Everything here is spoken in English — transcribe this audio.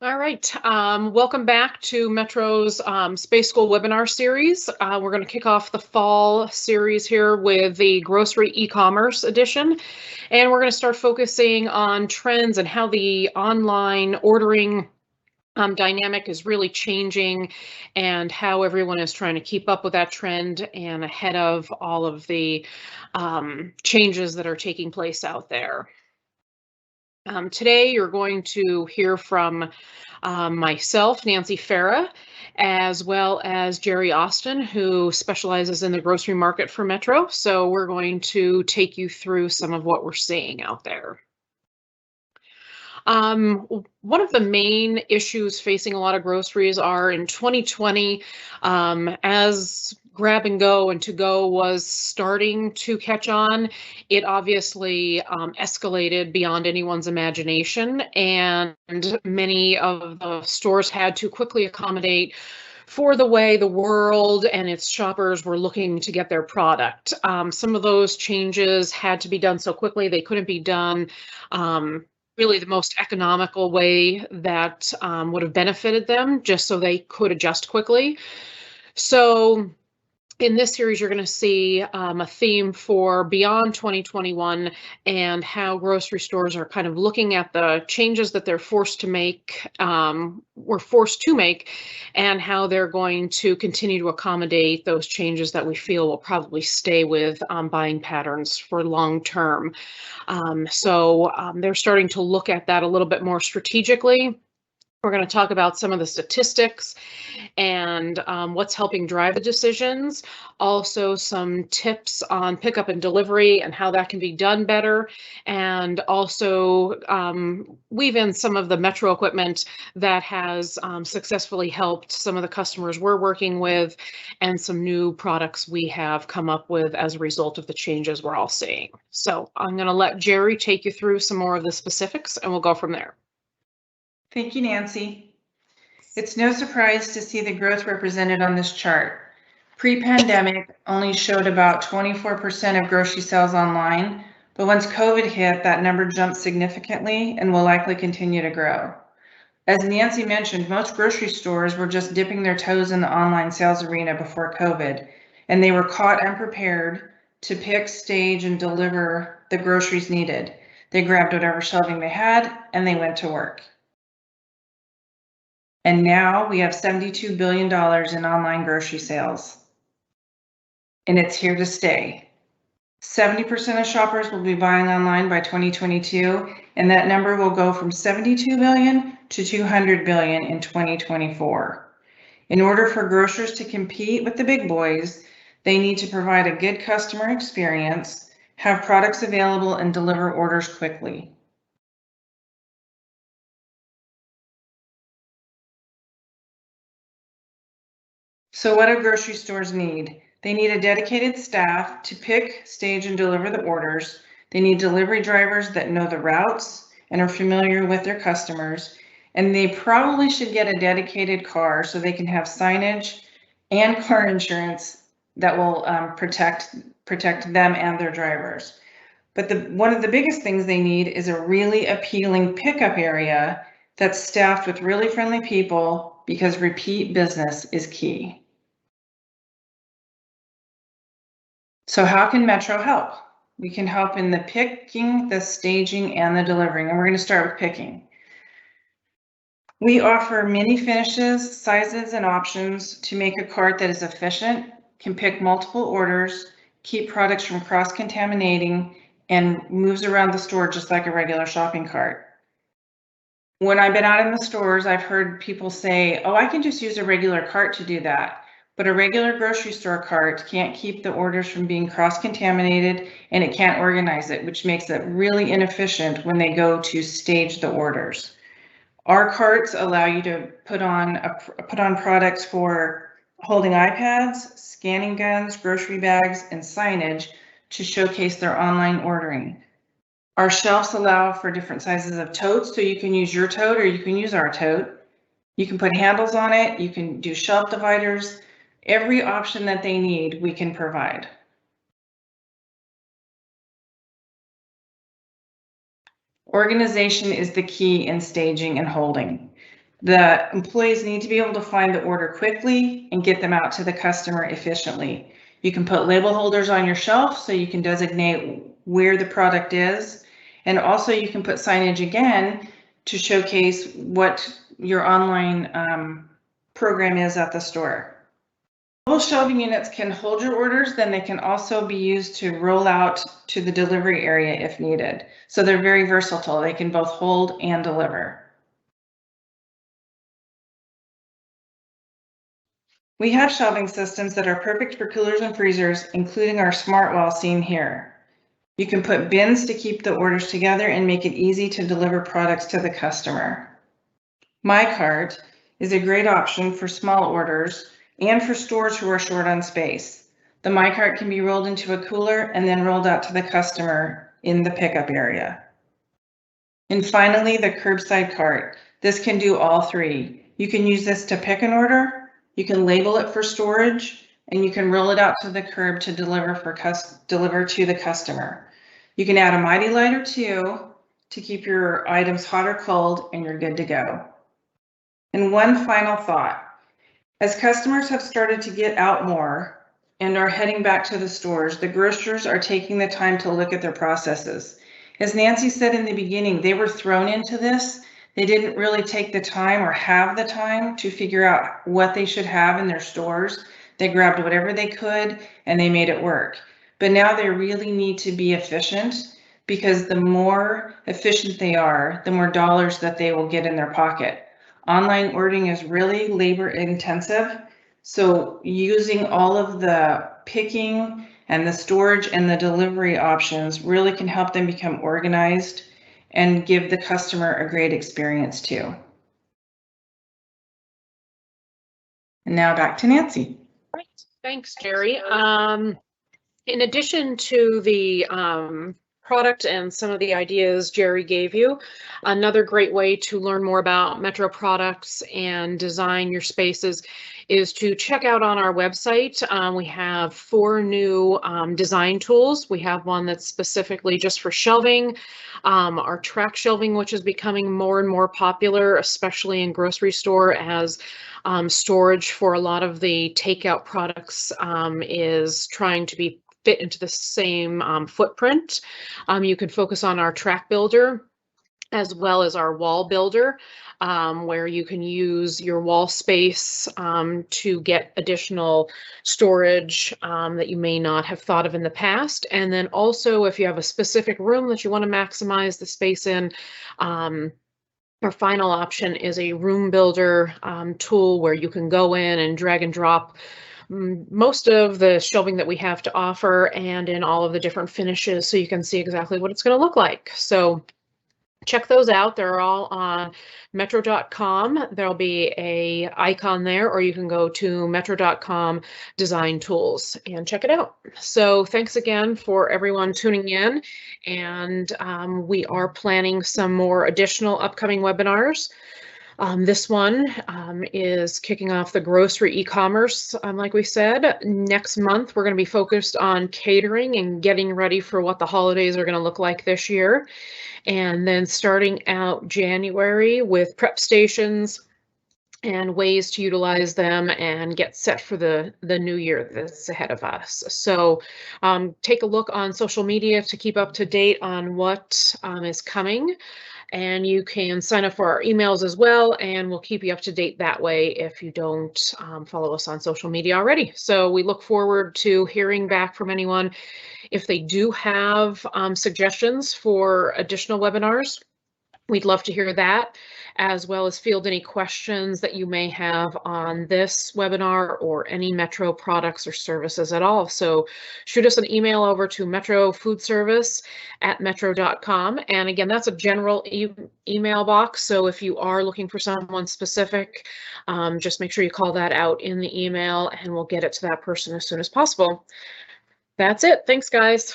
All right, welcome back to Metro's Space School webinar series. We're going to kick off the fall series here with the grocery e-commerce edition, and we're going to start focusing on trends and how the online ordering dynamic is really changing and how everyone is trying to keep up with that trend and ahead of all of the changes that are taking place out there. Today, you're going to hear from myself, Nancy Farah, as well as Jerry Austin, who specializes in the grocery market for Metro. So we're going to take you through some of what we're seeing out there. One of the main issues facing a lot of groceries are in 2020, as grab and go and to go was starting to catch on, it obviously escalated beyond anyone's imagination, and many of the stores had to quickly accommodate for the way the world and its shoppers were looking to get their product. Some of those changes had to be done so quickly, they couldn't be done really the most economical way that would have benefited them, just so they could adjust quickly. So in this series, you're going to see a theme for beyond 2021 and how grocery stores are kind of looking at the changes that they're forced to make, were forced to make, and how they're going to continue to accommodate those changes that we feel will probably stay with buying patterns for long term. So they're starting to look at that a little bit more strategically. We're going to talk about some of the statistics and what's helping drive the decisions. Also, some tips on pickup and delivery and how that can be done better. And also weave in some of the Metro equipment that has successfully helped some of the customers we're working with, and some new products we have come up with as a result of the changes we're all seeing. So I'm going to let Jerry take you through some more of the specifics, and we'll go from there. Thank you, Nancy. It's no surprise to see the growth represented on this chart. Pre-pandemic only showed about 24% of grocery sales online, but once COVID hit, that number jumped significantly and will likely continue to grow. As Nancy mentioned, most grocery stores were just dipping their toes in the online sales arena before COVID, and they were caught unprepared to pick, stage, and deliver the groceries needed. They grabbed whatever shelving they had and they went to work. And now we have $72 billion in online grocery sales. And it's here to stay. 70% of shoppers will be buying online by 2022, and that number will go from 72 billion to 200 billion in 2024. In order for grocers to compete with the big boys, they need to provide a good customer experience, have products available, and deliver orders quickly. So what do grocery stores need? They need a dedicated staff to pick, stage, and deliver the orders. They need delivery drivers that know the routes and are familiar with their customers. And they probably should get a dedicated car so they can have signage and car insurance that will protect them and their drivers. But one of the biggest things they need is a really appealing pickup area that's staffed with really friendly people, because repeat business is key. So how can Metro help? We can help in the picking, the staging, and the delivering. And we're going to start with picking. We offer many finishes, sizes, and options to make a cart that is efficient, can pick multiple orders, keep products from cross-contaminating, and moves around the store just like a regular shopping cart. When I've been out in the stores, I've heard people say, oh, I can just use a regular cart to do that. But a regular grocery store cart can't keep the orders from being cross-contaminated, and it can't organize it, which makes it really inefficient when they go to stage the orders. Our carts allow you to put on products for holding iPads, scanning guns, grocery bags, and signage to showcase their online ordering. Our shelves allow for different sizes of totes, so you can use your tote or you can use our tote. You can put handles on it, you can do shelf dividers. Every option that they need, we can provide. Organization is the key in staging and holding. The employees need to be able to find the order quickly and get them out to the customer efficiently. You can put label holders on your shelf so you can designate where the product is. And also you can put signage again to showcase what your online program is at the store. Mobile shelving units can hold your orders, then they can also be used to roll out to the delivery area if needed. So they're very versatile. They can both hold and deliver. We have shelving systems that are perfect for coolers and freezers, including our smart wall seen here. You can put bins to keep the orders together and make it easy to deliver products to the customer. My Cart is a great option for small orders and for stores who are short on space. The My Cart can be rolled into a cooler and then rolled out to the customer in the pickup area. And finally, the Curbside Cart. This can do all three. You can use this to pick an order, you can label it for storage, and you can roll it out to the curb to deliver to the customer. You can add a Mighty Light or two to keep your items hot or cold, and you're good to go. And one final thought. As customers have started to get out more and are heading back to the stores, the grocers are taking the time to look at their processes. As Nancy said in the beginning, they were thrown into this. They didn't really take the time or have the time to figure out what they should have in their stores. They grabbed whatever they could and they made it work. But now they really need to be efficient, because the more efficient they are, the more dollars that they will get in their pocket. Online ordering is really labor intensive. So using all of the picking and the storage and the delivery options really can help them become organized and give the customer a great experience too. And now back to Nancy. Right. Thanks, Jerry. In addition to the product and some of the ideas Jerry gave you, another great way to learn more about Metro products and design your spaces is to check out on our website. We have 4 new design tools. We have one that's specifically just for shelving, our track shelving, which is becoming more and more popular, especially in grocery store, as storage for a lot of the takeout products is trying to be fit into the same footprint. You can focus on our track builder as well as our wall builder, where you can use your wall space to get additional storage that you may not have thought of in the past. And then also, if you have a specific room that you want to maximize the space in, our final option is a room builder tool where you can go in and drag and drop most of the shelving that we have to offer and in all of the different finishes, so you can see exactly what it's going to look like. So check those out. They're all on metro.com. There'll be a icon there, or you can go to metro.com design tools and check it out. So thanks again for everyone tuning in. And we are planning some more additional upcoming webinars. This one is kicking off the grocery e-commerce. Like we said, next month we're going to be focused on catering and getting ready for what the holidays are going to look like this year. And then starting out January with prep stations and ways to utilize them and get set for the new year that's ahead of us. So take a look on social media to keep up to date on what is coming. And you can sign up for our emails as well, and we'll keep you up to date that way if you don't follow us on social media already. So we look forward to hearing back from anyone if they do have suggestions for additional webinars. We'd love to hear that, as well as field any questions that you may have on this webinar or any Metro products or services at all. So shoot us an email over to metrofoodservice@metro.com. And again, that's a general email box. So if you are looking for someone specific, just make sure you call that out in the email and we'll get it to that person as soon as possible. That's it. Thanks, guys.